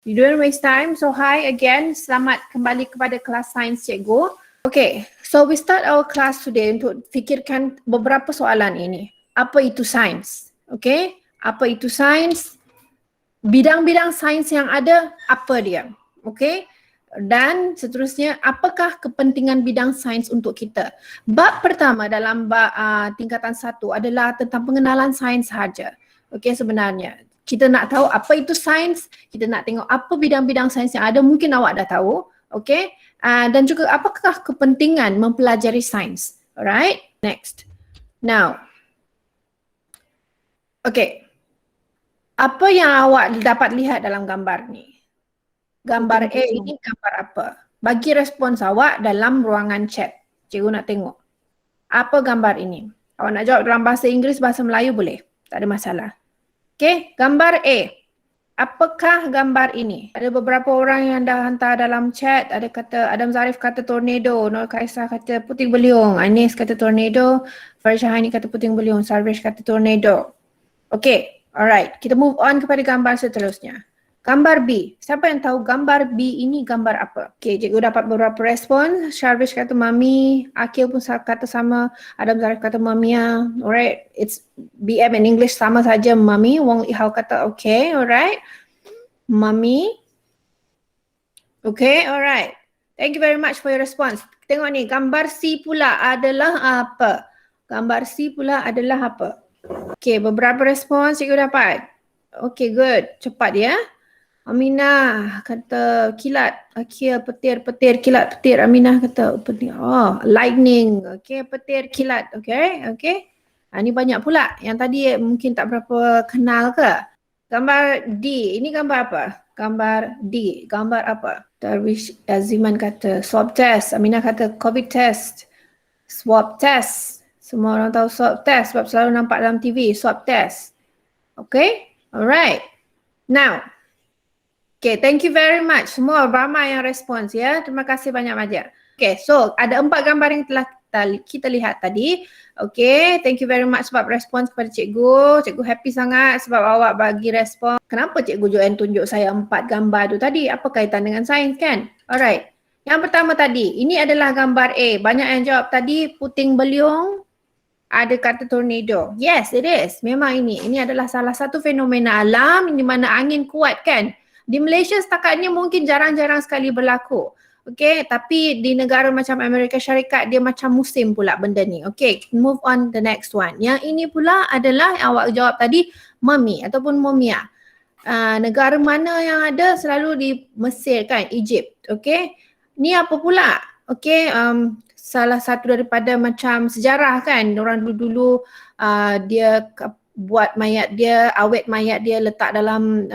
You don't waste time. So hi again, selamat kembali kepada kelas sains cikgu. Okay, so we start our class today untuk fikirkan beberapa soalan ini. Apa itu sains? Okay, apa itu sains? Bidang-bidang sains yang ada, apa dia? Okay, dan seterusnya, apakah kepentingan bidang sains untuk kita? Bab pertama dalam tingkatan 1 adalah tentang pengenalan sains sahaja. Okay, sebenarnya kita nak tahu apa itu sains, kita nak tengok apa bidang-bidang sains yang ada, mungkin awak dah tahu, okay? Dan juga apakah kepentingan mempelajari sains. Alright, next. Now, okay, apa yang awak dapat lihat dalam gambar ni? Gambar A ini gambar apa? Bagi respons awak dalam ruangan chat. Cikgu nak tengok. Apa gambar ini? Awak nak jawab dalam bahasa Inggeris, bahasa Melayu boleh. Tak ada masalah. Okay, gambar A. Apakah gambar ini? Ada beberapa orang yang dah hantar dalam chat. Ada kata, Adam Zarif kata tornado. Nur Kaisar kata puting beliung. Anis kata tornado. Farshahani kata puting beliung. Sarvesh kata tornado. Okay, alright. Kita move on kepada gambar seterusnya. Gambar B. Siapa yang tahu gambar B ini gambar apa? Okay, cikgu dapat beberapa respon. Sharvish kata mami, Akil pun kata sama, Adam Zarif kata mamia. Alright, it's BM in English sama saja mami. Wong Ihau kata okay, alright. Mami. Okay, alright. Thank you very much for your response. Tengok ni, gambar C pula adalah apa? Gambar C pula adalah apa? Okay, beberapa respons cikgu dapat. Okay, good. Cepat ya. Aminah kata kilat, Akia petir, kilat, petir. Aminah kata petir. Oh, lightning. Okay, petir, kilat. Okay. Ini banyak pula. Yang tadi mungkin tak berapa kenal ke? Gambar D. Ini gambar apa? Gambar D. Gambar apa? Darwish Aziman kata swab test. Aminah kata COVID test. Swab test. Semua orang tahu swab test sebab selalu nampak dalam TV. Swab test. Okay. Alright. Now. Okay, thank you very much. Semua ramai yang respons ya. Terima kasih banyak-banyak. Okay, so ada 4 gambar yang telah kita lihat tadi. Okay, thank you very much sebab respons kepada cikgu. Cikgu happy sangat sebab awak bagi respon. Kenapa cikgu Joanne tunjuk saya 4 gambar tu tadi? Apa kaitan dengan sains kan? Alright. Yang pertama tadi, ini adalah gambar A. Banyak yang jawab tadi puting beliung. Ada kata tornado. Yes, it is. Memang ini. Ini adalah salah satu fenomena alam di mana angin kuat kan? Di Malaysia setakat ni mungkin jarang-jarang sekali berlaku. Okay, tapi di negara macam Amerika Syarikat dia macam musim pula benda ni. Okay, move on the next one. Yang ini pula adalah yang awak jawab tadi, mummy ataupun mumia. Negara mana yang ada? Selalu di Mesir kan, Egypt. Okay, ni apa pula? Okay, salah satu daripada macam sejarah kan. Orang dulu-dulu dia buat mayat dia, awet mayat dia letak dalam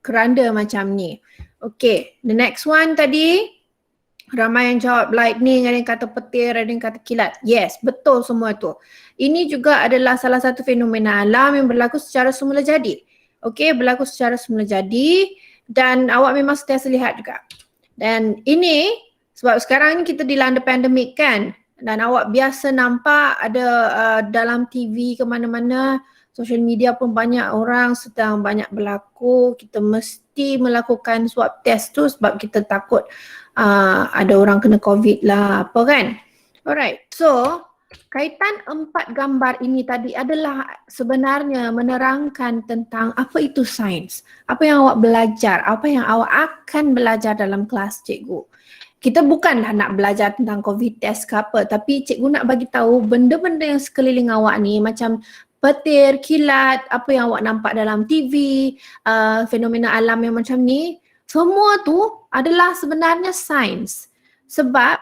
keranda macam ni. Okay, the next one tadi, ramai yang jawab lightning, ada yang kata petir, ada yang kata kilat. Yes, betul semua tu. Ini juga adalah salah satu fenomena alam yang berlaku secara semula jadi. Okay, berlaku secara semula jadi dan awak memang sentiasa lihat juga. Dan ini, sebab sekarang ni kita dilanda pandemik kan, dan awak biasa nampak ada dalam TV ke mana-mana, social media pun banyak orang sedang banyak berlaku. Kita mesti melakukan swab test tu sebab kita takut ada orang kena COVID lah apa kan. Alright, so kaitan 4 gambar ini tadi adalah sebenarnya menerangkan tentang apa itu sains. Apa yang awak belajar, apa yang awak akan belajar dalam kelas cikgu. Kita bukanlah nak belajar tentang COVID test ke apa, tapi cikgu nak bagi tahu benda-benda yang sekeliling awak ni macam petir, kilat, apa yang awak nampak dalam TV, fenomena alam yang macam ni, semua tu adalah sebenarnya sains. Sebab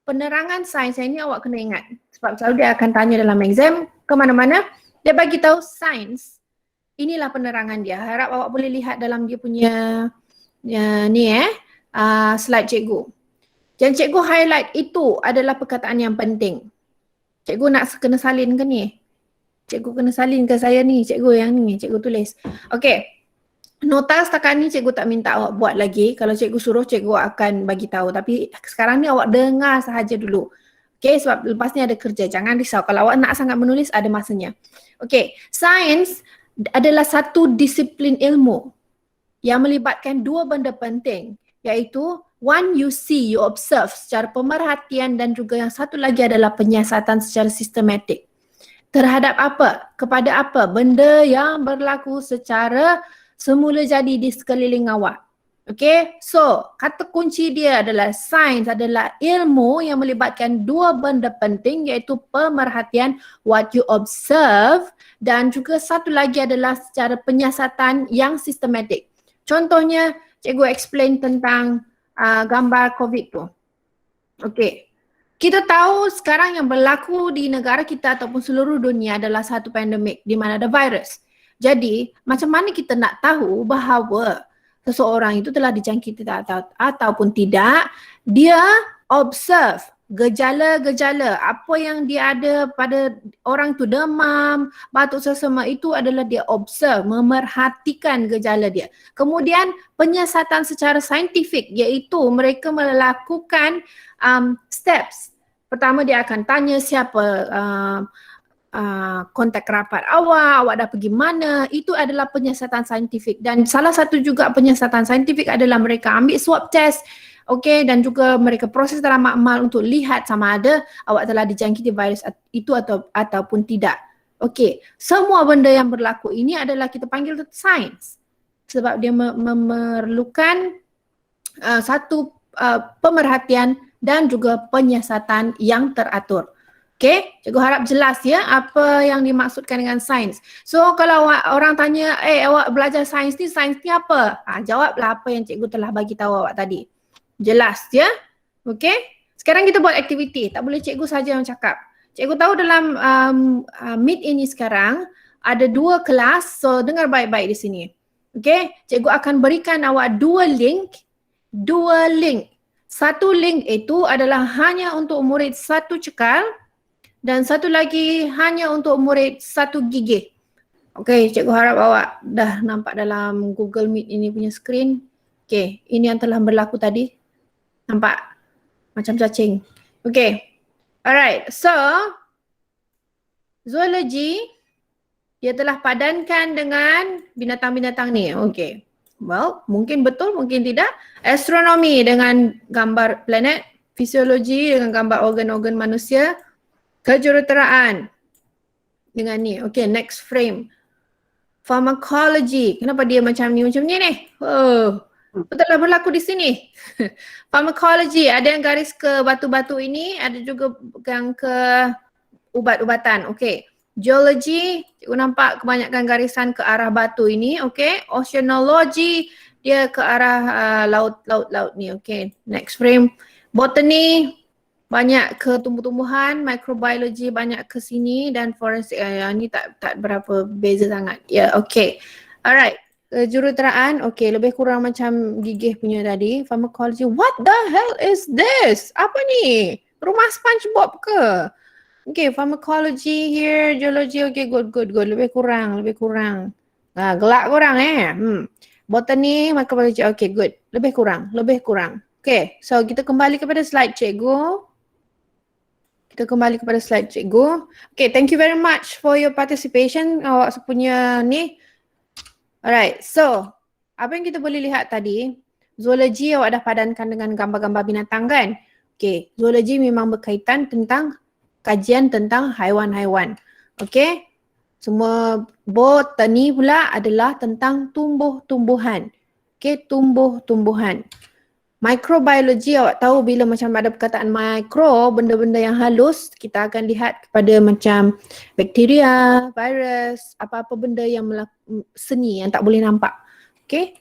penerangan sains yang ni awak kena ingat. Sebab selalu dia akan tanya dalam exam ke mana-mana, dia bagi tahu sains. Inilah penerangan dia. Harap awak boleh lihat dalam dia punya slide cikgu. Yang cikgu highlight itu adalah perkataan yang penting. Cikgu nak kena salin ke ni? Cikgu kena salin ke saya ni? Cikgu yang ni, cikgu tulis. Okay. Nota setakat ni cikgu tak minta awak buat lagi. Kalau cikgu suruh, cikgu akan bagi tahu. Tapi sekarang ni awak dengar sahaja dulu. Okay, sebab lepas ni ada kerja. Jangan risau. Kalau awak nak sangat menulis, ada masanya. Okay, sains adalah satu disiplin ilmu. yang melibatkan dua benda penting, iaitu one, you see, you observe secara pemerhatian, dan juga yang satu lagi adalah penyiasatan secara sistematik. Terhadap apa? Kepada apa? Benda yang berlaku secara semula jadi di sekeliling awak. Okay, so kata kunci dia adalah sains adalah ilmu yang melibatkan dua benda penting, iaitu pemerhatian, what you observe, dan juga satu lagi adalah secara penyiasatan yang sistematik. Contohnya, cikgu explain tentang gambar COVID tu. Okay, kita tahu sekarang yang berlaku di negara kita ataupun seluruh dunia adalah satu pandemik di mana ada virus. Jadi, macam mana kita nak tahu bahawa seseorang itu telah dijangkiti ataupun tidak? Dia observe gejala-gejala apa yang dia ada pada orang tu, demam, batuk sesama, itu adalah dia observe, memerhatikan gejala dia. Kemudian penyiasatan secara saintifik, iaitu mereka melakukan steps. Pertama dia akan tanya siapa kontak rapat awak dah pergi mana. Itu adalah penyiasatan saintifik, dan salah satu juga penyiasatan saintifik adalah mereka ambil swab test, okey, dan juga mereka proses dalam makmal untuk lihat sama ada awak telah dijangkiti virus itu ataupun tidak. Okey, semua benda yang berlaku ini adalah kita panggil sains sebab dia memerlukan satu pemerhatian dan juga penyiasatan yang teratur. Okay, cikgu harap jelas ya apa yang dimaksudkan dengan sains. So kalau orang tanya, awak belajar sains ni apa? Jawablah apa yang cikgu telah bagi tahu awak tadi. Jelas ya? Okay, sekarang kita buat aktiviti. Tak boleh cikgu saja yang cakap. Cikgu tahu dalam Meet ini sekarang ada 2 kelas, so dengar baik-baik di sini. Okay, cikgu akan berikan awak 2 link. Satu link itu adalah hanya untuk murid 1 cekal dan satu lagi hanya untuk murid 1 gigih. Okey, cikgu harap awak dah nampak dalam Google Meet ini punya skrin. Okey, ini yang telah berlaku tadi. Nampak? Macam cacing. Okey. Alright, so zoologi dia telah padankan dengan binatang-binatang ni. Okey. Well, mungkin betul, mungkin tidak. Astronomi dengan gambar planet, fisiologi dengan gambar organ-organ manusia, kejuruteraan dengan ni. Okay, next frame. Pharmacology. Kenapa dia macam ni ni? Oh, betul lah berlaku di sini. Pharmacology, ada yang garis ke batu-batu ini, ada juga yang ke ubat-ubatan. Okay. Geology, cikgu nampak kebanyakan garisan ke arah batu ini. Okay. Oceanology, dia ke arah laut ni. Okay. Next frame. Botany, banyak ke tumbuh-tumbuhan, microbiology banyak ke sini, dan forensik ni tak berapa beza sangat. Ya, okay. Alright. Juruteraan, okay, lebih kurang macam gigih punya tadi. Pharmacology, what the hell is this? Apa ni? Rumah SpongeBob ke? Okay, pharmacology here, geology, okay, good. Lebih kurang. Gelak kurang Botany, microbiology, okay, good. Lebih kurang. Okay, so kita kembali kepada slide cikgu. Okay, thank you very much for your participation. Awak punya ni. Alright, so apa yang kita boleh lihat tadi, zoologi awak dah padankan dengan gambar-gambar binatang kan? Okay, zoologi memang berkaitan tentang kajian tentang haiwan-haiwan. Okay, semua botani pula adalah tentang tumbuh-tumbuhan. Okay, tumbuh-tumbuhan. Microbiology, awak tahu bila macam ada perkataan micro, benda-benda yang halus, kita akan lihat kepada macam bakteria, virus, apa-apa benda yang seni yang tak boleh nampak. Okay.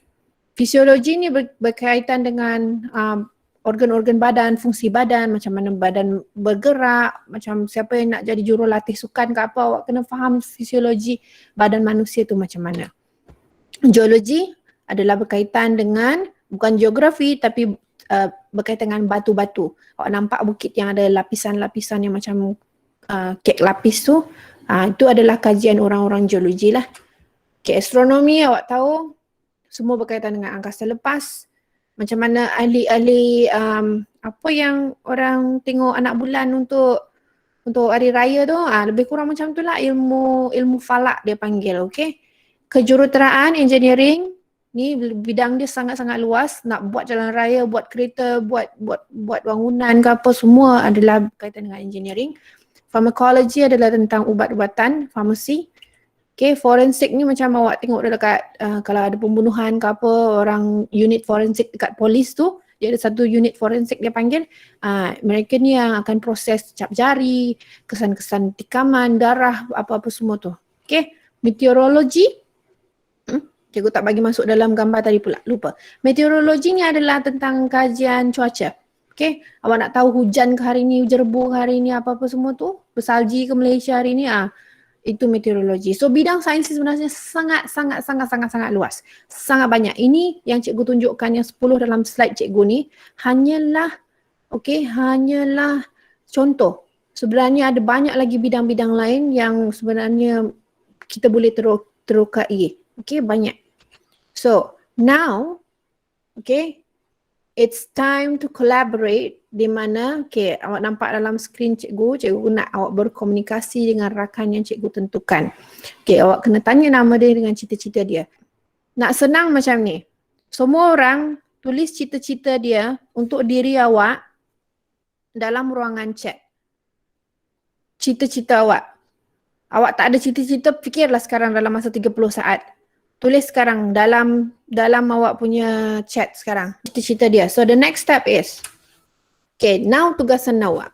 Fisiologi ni berkaitan dengan organ-organ badan, fungsi badan, macam mana badan bergerak, macam siapa yang nak jadi jurulatih sukan ke apa, awak kena faham fisiologi badan manusia tu macam mana. Geologi adalah berkaitan dengan bukan geografi tapi berkaitan dengan batu-batu. Awak nampak bukit yang ada lapisan-lapisan yang macam kek lapis tu, itu adalah kajian orang-orang geologi lah. Okay, astronomi awak tahu semua berkaitan dengan angkasa lepas. Macam mana ahli-ahli apa yang orang tengok anak bulan untuk hari raya tu, lebih kurang macam tu lah, ilmu falak dia panggil, okay. Kejuruteraan, engineering, Ni bidang dia sangat-sangat luas, nak buat jalan raya, buat kereta, buat bangunan ke apa, semua adalah berkaitan dengan engineering. Pharmacology adalah tentang ubat-ubatan, farmasi. Okay, forensik ni macam awak tengok dekat kalau ada pembunuhan ke apa, orang unit forensik dekat polis tu, dia ada satu unit forensik dia panggil, mereka ni yang akan proses cap jari, kesan-kesan tikaman, darah, apa-apa semua tu. Okay, meteorologi, cikgu tak bagi masuk dalam gambar tadi pula, lupa. Meteorologi ni adalah tentang kajian cuaca. Okay, awak nak tahu hujan ke hari ni, hujan rebu ke hari ni, apa-apa semua tu, bersalji ke Malaysia hari ni, itu meteorologi. So bidang sains sebenarnya sangat luas. Sangat banyak. Ini yang cikgu tunjukkan yang 10 dalam slide cikgu ni hanyalah contoh. Sebenarnya ada banyak lagi bidang-bidang lain yang sebenarnya kita boleh terokai. Okay, banyak. So now, okay, it's time to collaborate, di mana, okay, awak nampak dalam skrin cikgu nak awak berkomunikasi dengan rakan yang cikgu tentukan. Okay, awak kena tanya nama dia dengan cita-cita dia. Nak senang macam ni, semua orang tulis cita-cita dia untuk diri awak dalam ruangan chat. Cita-cita awak. Awak tak ada cita-cita, fikirlah sekarang dalam masa 30 saat. Tulis sekarang dalam awak punya chat sekarang, cita-cita dia. So the next step is, okay, now tugasan awak.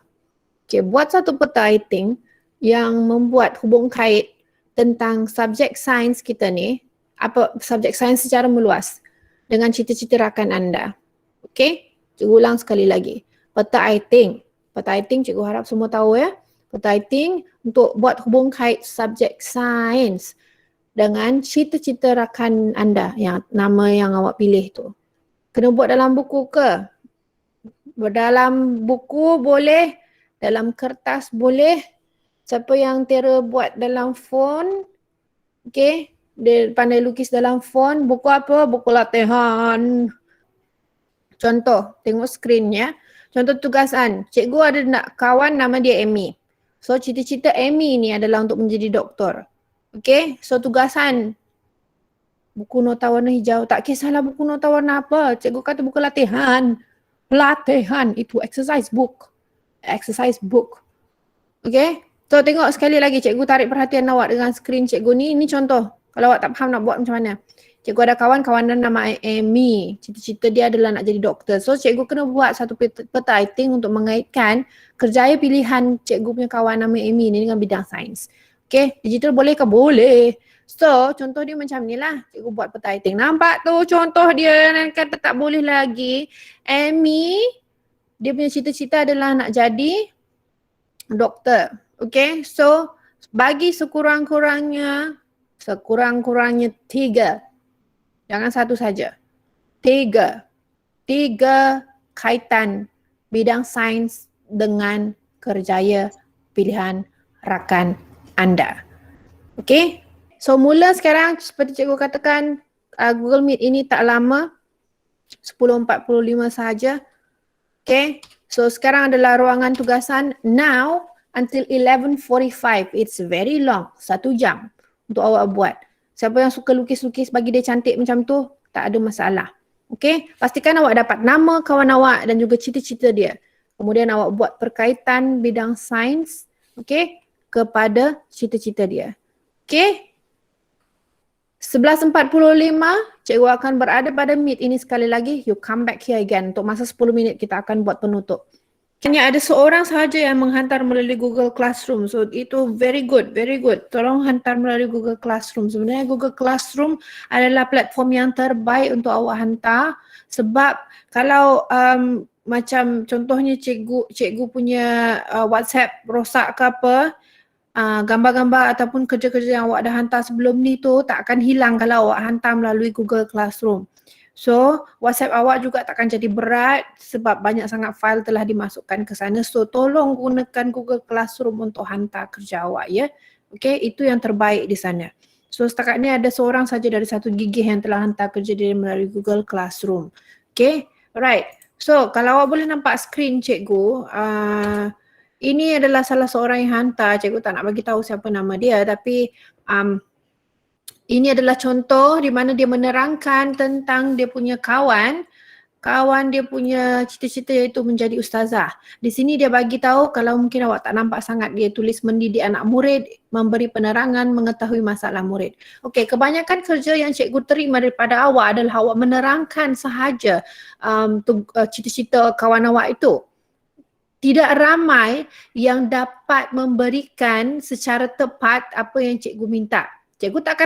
Okay, buat satu peta iting yang membuat hubung kait tentang subjek sains kita ni, apa subjek sains secara meluas dengan cita-cita rakan anda. Okay, cikgu ulang sekali lagi. Peta iting. Peta iting cikgu harap semua tahu ya. Peta iting untuk buat hubung kait subjek sains dengan cita-cita rakan anda, yang nama yang awak pilih tu. Kena buat dalam buku ke? Dalam buku boleh, dalam kertas boleh. Siapa yang Tera buat dalam phone, okay, dia pandai lukis dalam phone. Buku apa? Buku latihan. Contoh, tengok skrin ya. Contoh tugasan, cikgu ada nak kawan nama dia Amy. So cita-cita Amy ni adalah untuk menjadi doktor. Okay, so tugasan buku nota warna hijau, tak kisahlah buku nota warna apa, cikgu kata buku latihan. Latihan itu exercise book. Exercise book. Okay, so tengok sekali lagi, cikgu tarik perhatian awak dengan skrin cikgu ni. Ini contoh, kalau awak tak faham nak buat macam mana. Cikgu ada kawan dan nama Amy, cita-cita dia adalah nak jadi doktor. So cikgu kena buat satu peta iting untuk mengaitkan kerjaya pilihan cikgu punya kawan nama Amy ni dengan bidang sains. Okay, digital boleh ke? Boleh. So, contoh dia macam ni lah. Cikgu buat peta iting. Nampak tu contoh dia, kata tak boleh lagi. Amy, dia punya cita-cita adalah nak jadi doktor. Okay, so bagi sekurang-kurangnya 3. Jangan satu saja. 3 kaitan bidang sains dengan kerjaya pilihan rakan anda. Okay, so mula sekarang seperti cikgu katakan, Google Meet ini tak lama, 10.45 sahaja. Okay, so sekarang adalah ruangan tugasan. Now until 11.45, it's very long, 1 jam untuk awak buat. Siapa yang suka lukis-lukis bagi dia cantik macam tu, tak ada masalah. Okay, pastikan awak dapat nama kawan awak dan juga cita-cita dia. Kemudian awak buat perkaitan bidang sains, okay, kepada cita-cita dia. Okay, 11.45 cikgu akan berada pada Meet ini sekali lagi. You come back here again. Untuk masa 10 minit kita akan buat penutup. Hanya ada seorang sahaja yang menghantar melalui Google Classroom. So itu very good, very good. Tolong hantar melalui Google Classroom. Sebenarnya Google Classroom adalah platform yang terbaik untuk awak hantar. Sebab kalau macam contohnya cikgu punya WhatsApp rosak ke apa, gambar-gambar ataupun kerja-kerja yang awak dah hantar sebelum ni tu tak akan hilang kalau awak hantar melalui Google Classroom. So WhatsApp awak juga takkan jadi berat sebab banyak sangat fail telah dimasukkan ke sana. So tolong gunakan Google Classroom untuk hantar kerja awak ya. Okay, itu yang terbaik di sana. So setakat ni ada seorang saja dari 1 gigih yang telah hantar kerja dia melalui Google Classroom. Okay, alright. So kalau awak boleh nampak skrin cikgu, ini adalah salah seorang yang hantar. Cikgu tak nak bagi tahu siapa nama dia, tapi Ini adalah contoh di mana dia menerangkan tentang dia punya kawan dia punya cita-cita iaitu menjadi ustazah. Di sini dia bagi tahu, kalau mungkin awak tak nampak sangat, dia tulis mendidik anak murid, memberi penerangan, mengetahui masalah murid. Okey, kebanyakan kerja yang cikgu terima daripada awak adalah awak menerangkan sahaja cita-cita kawan awak itu. Tidak ramai yang dapat memberikan secara tepat apa yang cikgu minta. Cikgu tak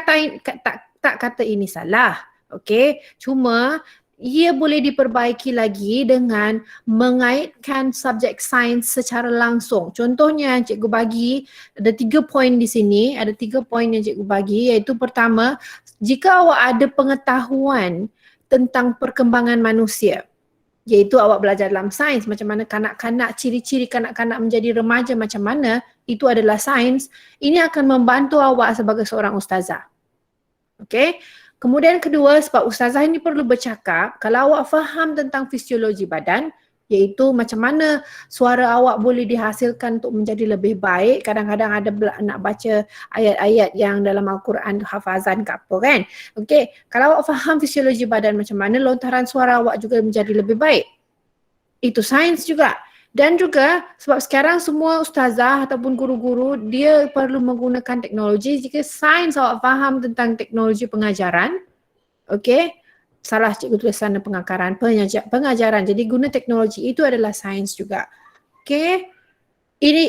kata ini salah. Okey, cuma ia boleh diperbaiki lagi dengan mengaitkan subjek sains secara langsung. Contohnya cikgu bagi ada 3 poin di sini, ada 3 poin yang cikgu bagi, iaitu pertama, jika awak ada pengetahuan tentang perkembangan manusia, iaitu awak belajar dalam sains, macam mana kanak-kanak, ciri-ciri kanak-kanak menjadi remaja macam mana, itu adalah sains, ini akan membantu awak sebagai seorang ustazah. Okey. Kemudian kedua, sebab ustazah ini perlu bercakap, kalau awak faham tentang fisiologi badan, iaitu macam mana suara awak boleh dihasilkan untuk menjadi lebih baik. Kadang-kadang ada nak baca ayat-ayat yang dalam Al-Quran, hafazan ke apa kan. Okey, kalau awak faham fisiologi badan macam mana, lontaran suara awak juga menjadi lebih baik. Itu sains juga. Dan juga sebab sekarang semua ustazah ataupun guru-guru dia perlu menggunakan teknologi. Jika sains awak faham tentang teknologi pengajaran, okey, salah cikgu tulis sana pengajaran. Jadi guna teknologi itu adalah sains juga. Okey. Ini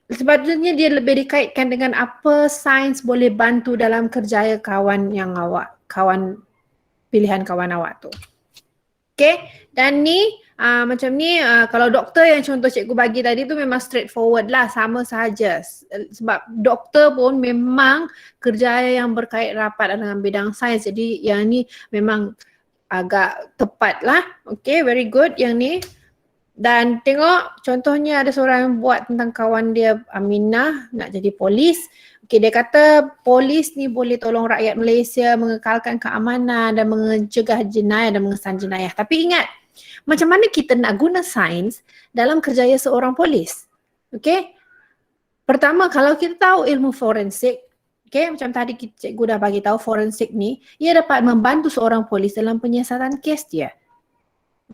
sebabnya dia lebih dikaitkan dengan apa sains boleh bantu dalam kerjaya kawan pilihan kawan awak tu. Okey, dan ni macam ni kalau doktor yang contoh cikgu bagi tadi tu memang straightforward lah, sama sahaja. Sebab doktor pun memang kerjaya yang berkait rapat dengan bidang sains. Jadi yang ni memang agak tepat lah. Okay, very good yang ni. Dan tengok contohnya ada seorang yang buat tentang kawan dia Aminah nak jadi polis. Okay, dia kata polis ni boleh tolong rakyat Malaysia mengekalkan keamanan dan mencegah jenayah dan mengesan jenayah. Tapi ingat, macam mana kita nak guna sains dalam kerjaya seorang polis? Okay. Pertama, kalau kita tahu ilmu forensik, okay, macam tadi cikgu dah bagi tahu forensik ni, ia dapat membantu seorang polis dalam penyiasatan kes dia.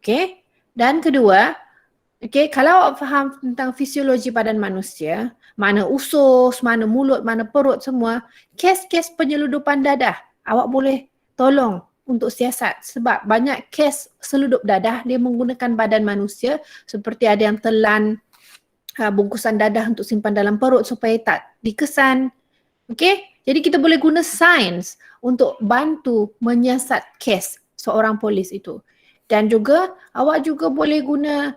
Okay. Dan kedua, okay, kalau awak faham tentang fisiologi badan manusia, mana usus, mana mulut, mana perut semua, kes-kes penyeludupan dadah, awak boleh tolong untuk siasat sebab banyak kes seludup dadah dia menggunakan badan manusia, seperti ada yang telan bungkusan dadah untuk simpan dalam perut supaya tak dikesan. Okey, jadi kita boleh guna sains untuk bantu menyiasat kes seorang polis itu. Dan juga awak juga boleh guna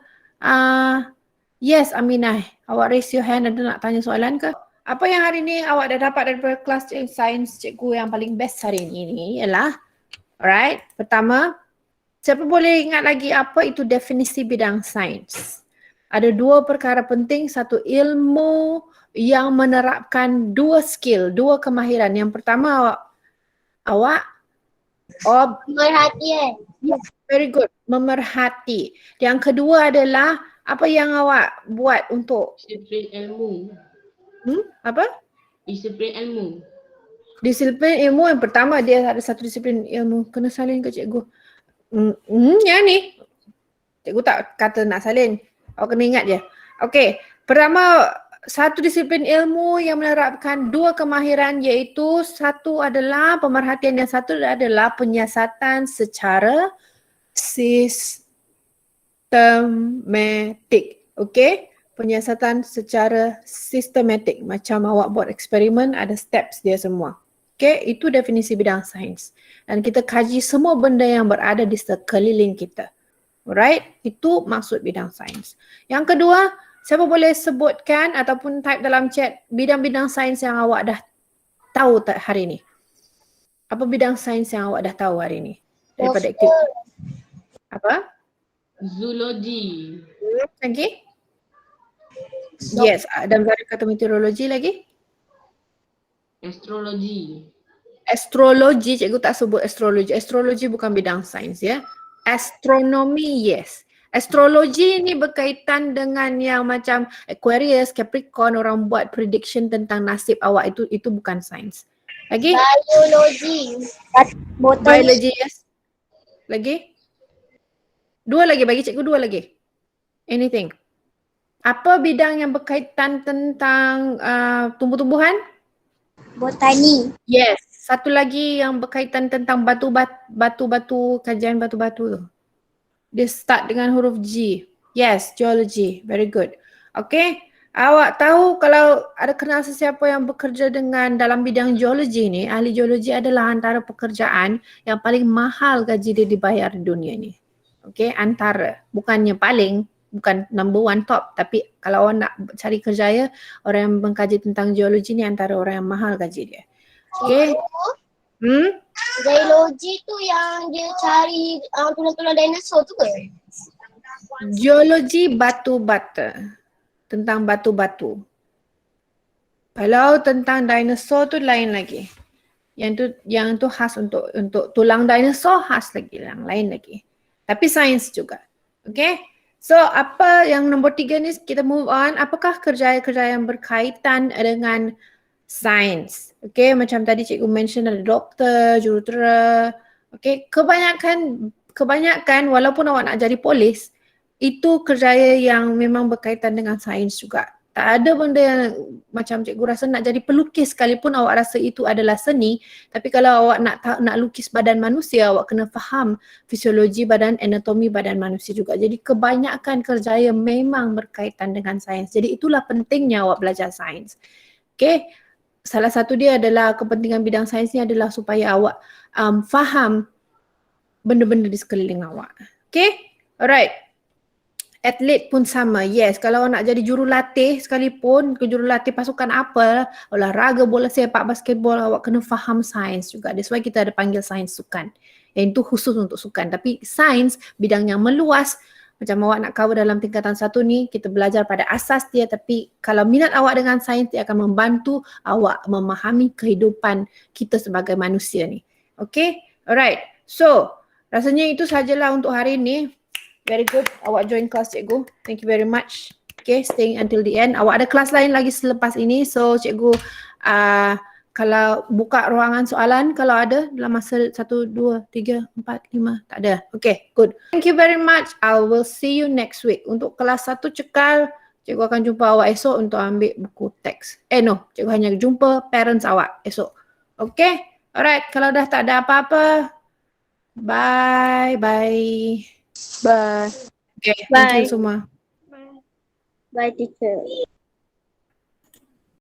yes Aminah, awak raise your hand, ada nak tanya soalan ke? Apa yang hari ni awak dah dapat daripada kelas sains cikgu yang paling best hari ini ialah, alright, pertama, siapa boleh ingat lagi apa itu definisi bidang sains? Ada 2 perkara penting, satu ilmu yang menerapkan 2 skill, 2 kemahiran. Yang pertama awak Pemerhatian. Yes, very good, memerhati. Yang kedua adalah apa yang awak buat untuk Disiplin ilmu. Apa? Disiplin ilmu. Disiplin ilmu yang pertama, dia ada satu disiplin ilmu. Kena salin ke cikgu? Yang ni. Cikgu tak kata nak salin. Awak kena ingat je. Okey. Pertama, satu disiplin ilmu yang menerapkan 2 kemahiran, iaitu satu adalah pemerhatian dan satu adalah penyiasatan secara sistematik. Okey? Penyiasatan secara sistematik. Macam awak buat eksperimen, ada steps dia semua. Okey? Itu definisi bidang sains. Dan kita kaji semua benda yang berada di sekeliling kita. Alright? Itu maksud bidang sains. Yang kedua, siapa boleh sebutkan ataupun type dalam chat bidang-bidang sains yang awak dah tahu hari ini? Apa bidang sains yang awak dah tahu hari ini? Daripada aktiviti. Apa? Zoologi. Lagi? Yes, dan baru kata meteorologi lagi? Astrologi. Astrologi, cikgu tak sebut astrologi. Astrologi bukan bidang sains ya. Astronomi, yes. Astrologi ni berkaitan dengan yang macam Aquarius, Capricorn, orang buat prediction tentang nasib awak, itu bukan sains. Lagi? Biologi. Botani. Biology, yes. Lagi? Dua lagi, bagi cikgu dua lagi. Anything? Apa bidang yang berkaitan tentang tumbuh-tumbuhan? Botani. Yes. Satu lagi yang berkaitan tentang batu-batu, kajian batu-batu tu. Dia start dengan huruf G. Yes, geology. Very good. Okay. Awak tahu kalau ada kenal sesiapa yang bekerja dengan dalam bidang geologi ni, ahli geologi adalah antara pekerjaan yang paling mahal gaji dia dibayar di dunia ni. Okay, antara. Bukannya paling, bukan number one top. Tapi kalau awak nak cari kerjaya, orang yang mengkaji tentang geologi ni antara orang yang mahal gaji dia. Okay. Geologi tu yang dia cari tulang-tulang dinosaur tu ke? Geologi batu bata. Tentang batu-batu. Kalau tentang dinosaur tu lain lagi. Yang tu khas untuk tulang dinosaur, khas lagi, yang lain lagi. Tapi sains juga. Okay? So apa yang nombor 3 ni, kita move on. Apakah kerjaya-kerjaya yang berkaitan dengan sains? Okay, macam tadi cikgu mention ada doktor, jurutera. Okay, kebanyakan walaupun awak nak jadi polis, itu kerjaya yang memang berkaitan dengan sains juga. Tak ada benda yang macam cikgu rasa nak jadi pelukis sekalipun awak rasa itu adalah seni, tapi kalau awak nak lukis badan manusia, awak kena faham fisiologi badan, anatomi badan manusia juga. Jadi kebanyakan kerjaya memang berkaitan dengan sains. Jadi itulah pentingnya awak belajar sains. Okay, salah satu dia adalah kepentingan bidang sains ni adalah supaya awak faham benda-benda di sekeliling awak. Okay, alright. Atlet pun sama. Yes, kalau nak jadi jurulatih sekalipun, ke jurulatih pasukan apa, olahraga, bola sepak, basketball, awak kena faham sains juga. That's why kita ada panggil sains sukan. Yang itu khusus untuk sukan. Tapi sains bidang yang meluas, macam awak nak cover dalam tingkatan 1 ni, kita belajar pada asas dia, tapi kalau minat awak dengan sains, dia akan membantu awak memahami kehidupan kita sebagai manusia ni. Okay? Alright. So, rasanya itu sajalah untuk hari ini. Very good. Awak join kelas cikgu. Thank you very much. Okay, staying until the end. Awak ada kelas lain lagi selepas ini. So cikgu kalau buka ruangan soalan kalau ada dalam masa 1, 2, 3, 4, 5. Tak ada. Okay, good. Thank you very much. I will see you next week. Untuk kelas 1 cekal, cikgu akan jumpa awak esok untuk ambil buku teks. No, cikgu hanya jumpa parents awak esok. Okay? Alright, kalau dah tak ada apa-apa, bye. Bye. Okay, thank Bye. you semua. Bye teacher.